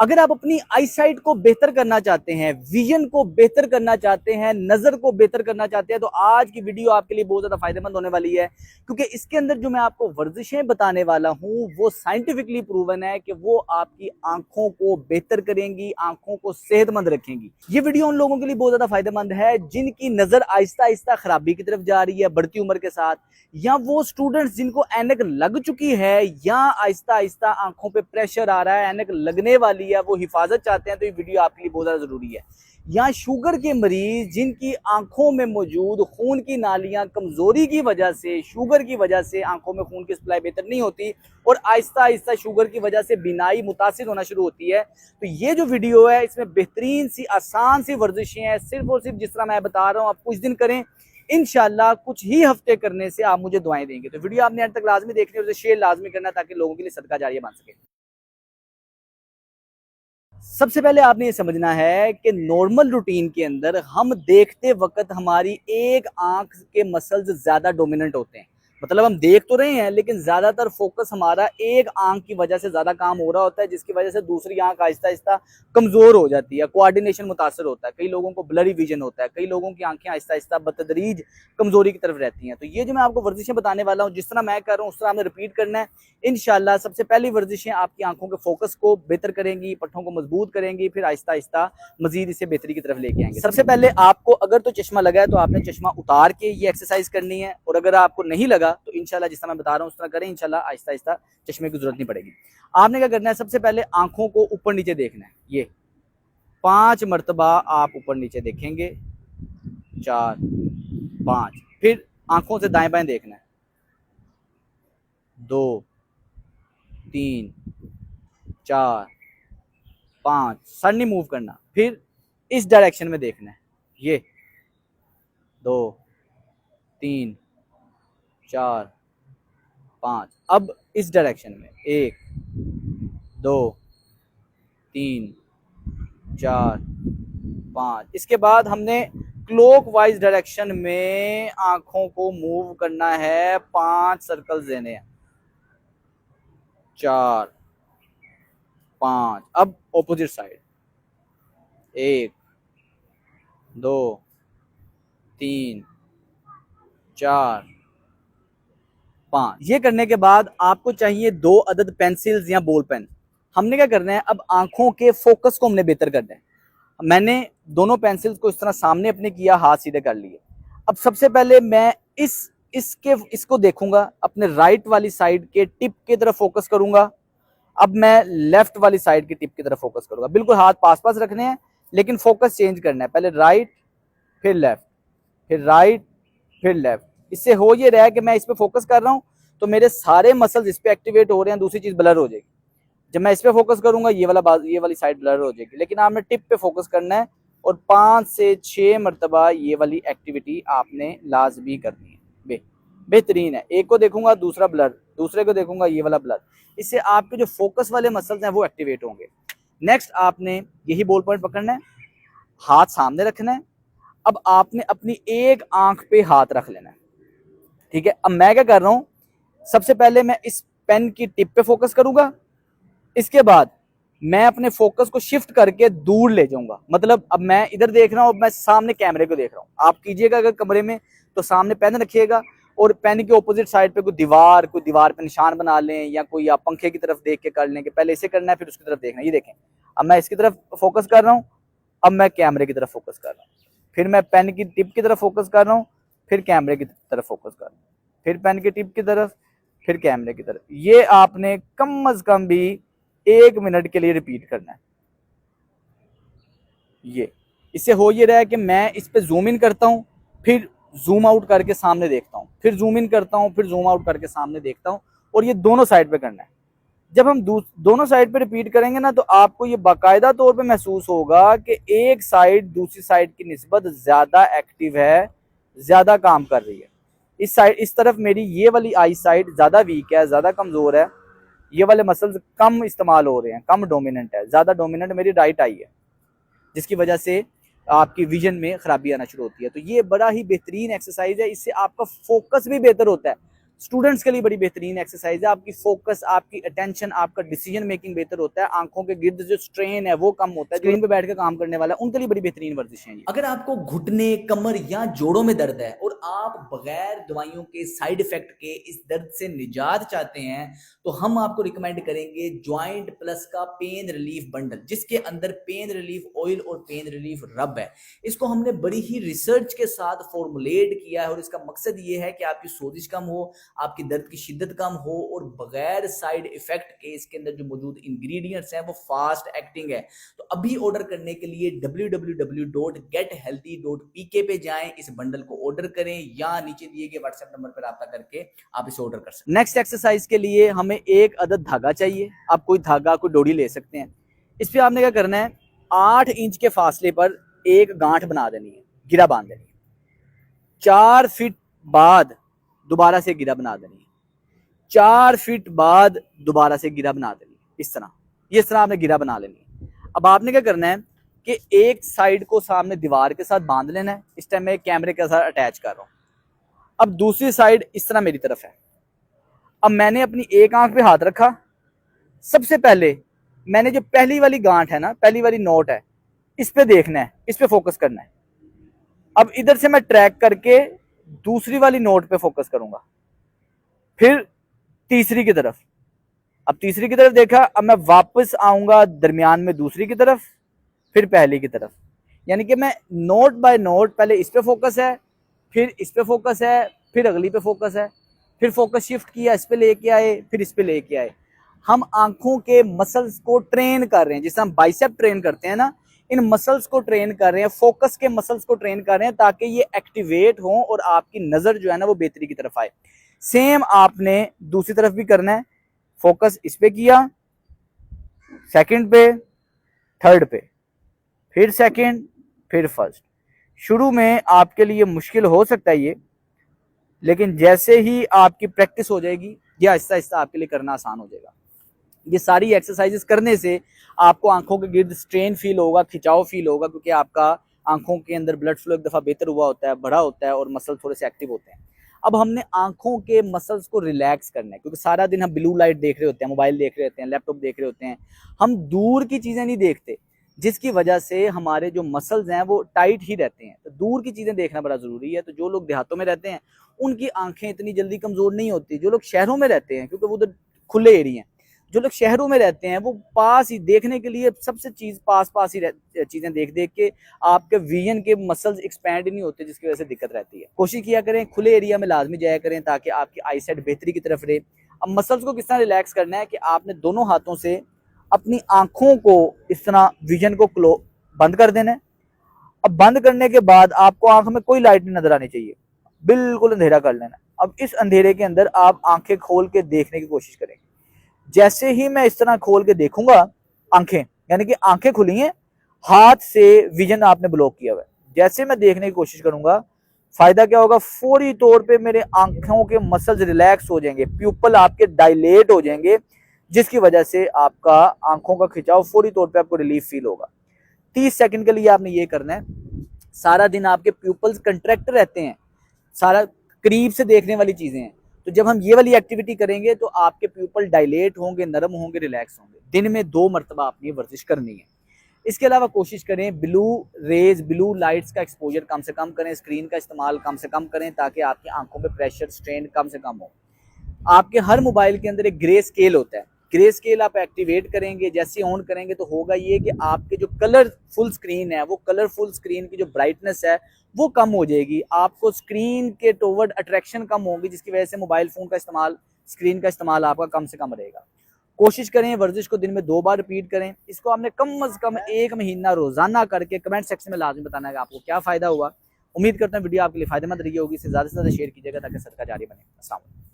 अगर आप अपनी आई साइट को बेहतर करना चाहते हैं, विजन को बेहतर करना चाहते हैं, नजर को बेहतर करना चाहते हैं, तो आज की वीडियो आपके लिए बहुत ज्यादा फायदेमंद होने वाली है। क्योंकि इसके अंदर जो मैं आपको वर्जिशें बताने वाला हूं वो साइंटिफिकली प्रूवन है कि वो आपकी आंखों को बेहतर करेंगी, आंखों को सेहतमंद रखेंगी। ये वीडियो उन लोगों के लिए बहुत ज्यादा फायदेमंद है जिनकी नजर आहिस्ता आहिस्ता खराबी की तरफ जा रही है बढ़ती उम्र के साथ, या वो स्टूडेंट्स जिनको ऐनक लग चुकी है, या आहिस्ता आहिस्ता आंखों पे प्रेशर आ रहा है, ऐनक लगने वाली है, वो हिफाजत चाहते हैं, तो ये वीडियो आपके लिए बहुत ज्यादा जरूरी है। या शुगर के मरीज जिनकी आंखों में मौजूद खून की नालियां कमजोरी की वजह से, शुगर की वजह से आंखों में खून की सप्लाई बेहतर नहीं होती और आहिस्ता आहिस्ता शुगर की वजह से बीनाई मुतासिर होना शुरू होती है, तो ये जो वीडियो है इसमें बेहतरीन सी आसान सी वर्जिशें हैं। सिर्फ और सिर्फ जिस तरह मैं बता रहा हूँ आप कुछ दिन करें, इंशाल्लाह कुछ ही हफ्ते करने से आप मुझे दुआएं देंगे। तो वीडियो आपने अंत तक लाजमी देखनी है, उसे शेयर लाजमी करना ताकि लोगों के लिए सदका जारिया बन सके। सबसे पहले आपने ये समझना है कि नॉर्मल रूटीन के अंदर हम देखते वक्त हमारी एक आंख के मसल्स ज्यादा डोमिनेंट होते हैं। मतलब हम देख तो रहे हैं लेकिन ज्यादातर फोकस हमारा एक आंख की वजह से ज्यादा काम हो रहा होता है, जिसकी वजह से दूसरी आंख आहिस्ता आहिस्ता कमजोर हो जाती है, कोऑर्डिनेशन मुतासर होता है, कई लोगों को ब्लरी विजन होता है, कई लोगों की आंखें आहिस्ता आहिस्ता बतदरीज कमजोरी की तरफ रहती हैं। तो ये जो मैं आपको वर्जिशें बताने वाला हूँ, जिस तरह मैं कर रहा हूँ उस तरह आपने रिपीट करना है इंशाल्लाह। सबसे पहली वर्जिशें आपकी आंखों के फोकस को बेहतर करेंगी, पट्टों को मजबूत करेंगी, फिर आहिस्ता आहिस्ता मजीद इसे बेहतरी की तरफ लेके आएंगे। सबसे पहले आपको अगर तो चश्मा लगा है तो आपने चश्मा उतार के ये एक्सरसाइज करनी है, और अगर आपको नहीं लगा तो इंशाल्लाह जिस तरह मैं बता रहा हूँ उस तरह करें, इंशाल्लाह आहिस्ता आहिस्ता चश्मे की जरूरत नहीं पड़ेगी। आपने क्या करना है, सबसे पहले आंखों को ऊपर नीचे देखना है। ये 5 मरतबा आप ऊपर नीचे देखेंगे, 4, 5, फिर आंखों से दाएं बाएं देखना है, 2, 3, 4, 5, सर नहीं मूव करना, फिर इस डायरेक्शन में देखना है, ये 2, 3, 4, 5, अब इस डायरेक्शन में 1, 2, 3, 4, 5। इसके बाद हमने क्लॉकवाइज डायरेक्शन में आंखों को मूव करना है, 5 सर्कल्स देने हैं, 4, 5। अब ऑपोजिट साइड, 1, 2, 3, 4, 5। ये करने के बाद आपको चाहिए 2 अदद पेंसिल्स या बॉल पेन। हमने क्या करना है, अब आंखों के फोकस को हमने बेहतर करना है। मैंने दोनों पेंसिल्स को इस तरह सामने अपने किया, हाथ सीधे कर लिए। अब सबसे पहले मैं इसको देखूंगा, अपने राइट वाली साइड के टिप की तरफ फोकस करूंगा। अब मैं लेफ्ट वाली साइड की टिप की तरफ फोकस करूंगा। बिल्कुल हाथ पास पास रखने हैं लेकिन फोकस चेंज करना है, पहले राइट फिर लेफ्ट, फिर राइट फिर लेफ्ट। इससे हो ये रहा है कि मैं इस पे फोकस कर रहा हूं तो मेरे सारे मसल्स इस पे एक्टिवेट हो रहे हैं, दूसरी चीज ब्लर हो जाएगी। जब मैं इस पे फोकस करूंगा ये वाली साइड ब्लर हो जाएगी, लेकिन आपने टिप पे फोकस करना है और 5 से 6 मरतबा ये वाली एक्टिविटी आपने लाजमी करनी है। बेहतरीन है। एक को देखूंगा दूसरा ब्लर, दूसरे को देखूंगा ये वाला ब्लर, इससे आपके जो फोकस वाले मसल्स हैं वो एक्टिवेट होंगे। नेक्स्ट आपने यही बॉल पॉइंट पकड़ना है, हाथ सामने रखना है। अब आपने अपनी एक आंख पे हाथ रख लेना है, ठीक है। अब मैं क्या कर रहा हूं, सबसे पहले मैं इस पेन की टिप पे फोकस करूंगा, इसके बाद मैं अपने फोकस को शिफ्ट करके दूर ले जाऊंगा। मतलब अब मैं इधर देख रहा हूं, अब मैं सामने कैमरे को देख रहा हूं। आप कीजिएगा अगर कमरे में तो सामने पेन रखिएगा और पेन के ऑपोजिट साइड पे कोई दीवार पे निशान बना लें, या कोई आप पंखे की तरफ देख के कर लें कि पहले इसे करना है फिर उसकी तरफ देखना है। ये देखें, अब मैं इसकी तरफ फोकस कर रहा हूँ, अब मैं कैमरे की तरफ फोकस कर रहा हूँ, फिर मैं पेन की टिप की तरफ फोकस कर रहा हूँ, फिर कैमरे की तरफ फोकस कर रहा हूँ, फिर पेन की टिप की तरफ, फिर कैमरे की तरफ। ये आपने कम अज कम भी 1 मिनट के लिए रिपीट करना है। ये इससे हो ये रहा है कि मैं इस पे जूम इन करता हूँ, फिर जूम आउट करके सामने देखता हूँ, फिर जूम इन करता हूँ, फिर जूम आउट करके सामने देखता हूँ, और ये दोनों साइड पे करना है। जब हम दोनों साइड पे रिपीट करेंगे ना तो आपको ये बाकायदा तौर पे महसूस होगा कि एक साइड दूसरी साइड की निस्बत ज्यादा एक्टिव है, ज्यादा काम कर रही है। इस तरफ मेरी ये वाली आई साइड ज्यादा वीक है, ज्यादा कमजोर है, ये वाले मसल्स कम इस्तेमाल हो रहे हैं, कम डोमिनेंट है। ज्यादा डोमिनेंट मेरी राइट आई है, जिसकी वजह से आपकी विजन में खराबी आना शुरू होती है। तो ये बड़ा ही बेहतरीन एक्सरसाइज है, इससे आपका फोकस भी बेहतर होता है। स्टूडेंट्स के लिए बड़ी बेहतरीन एक्सरसाइज है। आपकी फोकस, आपकी अटेंशन, आपका डिसीजन मेकिंग बेहतर होता है, आंखों के गिर्द जो स्ट्रेन है वो कम होता है। स्क्रीन पे बैठ के काम करने वाला उनके लिए बड़ी बेहतरीन वर्जिश है। अगर आपको घुटने, कमर या जोड़ों में दर्द है और आप बगैर दवाइयों के, साइड इफेक्ट के इस दर्द से निजात चाहते हैं, तो हम आपको रिकमेंड करेंगे जॉइंट प्लस का पेन रिलीफ बंडल, जिसके अंदर पेन रिलीफ ऑयल और पेन रिलीफ रब है। इसको हमने बड़ी ही रिसर्च के साथ फॉर्मुलेट किया है और इसका मकसद ये है कि आपकी सोजिश कम हो, आपकी दर्द की शिद्दत कम हो और बगैर साइड इफेक्ट के इसके अंदर जो मौजूद इंग्रेडिएंट्स हैं वो फास्ट एक्टिंग है। तो अभी ऑर्डर करने के लिए www.gethealthy.pk पे जाएं, इस बंडल को ऑर्डर करें या नीचे दिए गए व्हाट्सएप नंबर पर रब्ता करके आप इसे ऑर्डर कर सकते हैं। नेक्स्ट एक्सरसाइज के लिए हमें एक अदद धागा चाहिए। आप कोई धागा, कोई डोरी ले सकते हैं। इस पे आपने क्या करना है, 8 इंच के फासले पर एक गांठ बना देनी है, गिरा बांध देनी है। 4 फीट बाद दोबारा से गिरा बना देनी है। 4 फीट बाद दोबारा से गिरा बना देनी है। इस तरह आपने गिरा बना लेनी है। अब आपने क्या करना है कि एक साइड को सामने दीवार के साथ बांध लेना है। इस टाइम मैं कैमरे के साथ अटैच कर रहा हूं। अब दूसरी साइड इस तरह मेरी तरफ है। अब मैंने अपनी एक आंख पे हाथ रखा। सबसे पहले मैंने जो पहली वाली गांठ है ना, पहली वाली नोट है, इस पे देखना है, इस पे फोकस करना है। अब इधर से मैं ट्रैक करके दूसरी वाली नोट पे फोकस करूंगा, फिर तीसरी की तरफ। अब तीसरी की तरफ देखा, अब मैं वापस आऊंगा दरमियान में दूसरी की तरफ, फिर पहली की तरफ। यानी कि मैं नोट बाय नोट, पहले इस पे फोकस है, फिर इस पे फोकस है, फिर अगली पे फोकस है, फिर फोकस शिफ्ट किया, इस पे लेके आए, फिर इस पे लेके आए। हम आंखों के मसल्स को ट्रेन कर रहे हैं, जिसे हम बाइसेप ट्रेन करते हैं ना, इन मसल्स को ट्रेन कर रहे हैं, फोकस के मसल्स को ट्रेन कर रहे हैं ताकि ये एक्टिवेट हो और आपकी नजर जो है ना वो बेहतरी की तरफ आए। सेम आपने दूसरी तरफ भी करना है। फोकस इस पे किया, सेकंड पे, थर्ड पे, फिर सेकंड, फिर फर्स्ट। शुरू में आपके लिए मुश्किल हो सकता है ये, लेकिन जैसे ही आपकी प्रैक्टिस हो जाएगी ये आहिस्ता आहिस्ता आपके लिए करना आसान हो जाएगा। ये सारी एक्सरसाइजेस करने से आपको आंखों के गिर्द स्ट्रेन फील होगा, खिंचाव फील होगा, क्योंकि आपका आंखों के अंदर ब्लड फ्लो एक दफ़ा बेहतर हुआ होता है, बढ़ा होता है और मसल थोड़े से एक्टिव होते हैं। अब हमने आंखों के मसल्स को रिलैक्स करना है, क्योंकि सारा दिन हम ब्लू लाइट देख रहे होते हैं, मोबाइल देख रहे होते हैं, लैपटॉप देख रहे होते हैं, हम दूर की चीज़ें नहीं देखते, जिसकी वजह से हमारे जो मसल्स हैं वो टाइट ही रहते हैं। तो दूर की चीज़ें देखना बड़ा ज़रूरी है। तो जो लोग देहातों में रहते हैं उनकी आंखें इतनी जल्दी कमज़ोर नहीं होती। जो लोग शहरों में रहते हैं, क्योंकि वो उधर खुले एरिया हैं, जो लोग शहरों में रहते हैं वो पास ही देखने के लिए सबसे चीज़ पास ही चीज़ें देख देख के आपके विजन के मसल्स एक्सपैंड ही नहीं होते, जिसकी वजह से दिक्कत रहती है। कोशिश किया करें खुले एरिया में लाजमी जाया करें ताकि आपकी आई साइट बेहतरी की तरफ रहे। अब मसल्स को किस तरह रिलैक्स करना है कि आपने दोनों हाथों से अपनी आंखों को इस तरह विजन को बंद कर देना है। अब बंद करने के बाद आपको आंख में कोई लाइट नहीं नजर आनी चाहिए, बिल्कुल अंधेरा कर लेना। अब इस अंधेरे के अंदर आप आंखें खोल के देखने की कोशिश करेंगे। जैसे ही मैं इस तरह खोल के देखूंगा आंखें, यानी कि आंखें खुली हैं, हाथ से विजन आपने ब्लॉक किया हुआ है, जैसे मैं देखने की कोशिश करूंगा, फायदा क्या होगा, फौरी तौर पे मेरे आंखों के मसल्स रिलैक्स हो जाएंगे, प्यूपल आपके डायलेट हो जाएंगे, जिसकी वजह से आपका आंखों का खिंचाव फौरी तौर पे आपको रिलीफ फील होगा। 30 सेकंड के लिए आपने ये करना है। सारा दिन आपके प्यूपल्स कंट्रैक्ट रहते हैं, सारा करीब से देखने वाली चीजें हैं। तो जब हम ये वाली एक्टिविटी करेंगे तो आपके प्यूपल डायलेट होंगे, नरम होंगे, रिलैक्स होंगे। दिन में 2 मरतबा आपने वर्जिश करनी है। इसके अलावा कोशिश करें ब्लू रेज, ब्लू लाइट्स का एक्सपोजर कम से कम करें, स्क्रीन का इस्तेमाल कम से कम करें ताकि आपकी आंखों में प्रेशर स्ट्रेन कम से कम हो। आपके हर मोबाइल के अंदर एक ग्रे स्केल होता है, ग्रे स्केल आप एक्टिवेट करेंगे, जैसे ऑन करेंगे तो होगा ये कि आपके जो कलरफुल स्क्रीन है, वो कलरफुल स्क्रीन की जो ब्राइटनेस है वो कम हो जाएगी। आपको स्क्रीन के टोवर्ड अट्रैक्शन कम होगी, जिसकी वजह से मोबाइल फ़ोन का इस्तेमाल, स्क्रीन का इस्तेमाल आपका कम से कम रहेगा। कोशिश करें वर्जिश को दिन में 2 बार रिपीट करें। इसको आपने कम अज़ कम 1 महीना रोज़ाना करके कमेंट सेक्शन में लाजमी बताना है कि आपको क्या फ़ायदा हुआ। उम्मीद करता हूँ वीडियो आपके लिए फ़ायदेमंद रही होगी। इसे ज़्यादा से ज़्यादा शेयर कीजिएगा ताकि सदका जारी बने। अस्सलाम वालेकुम।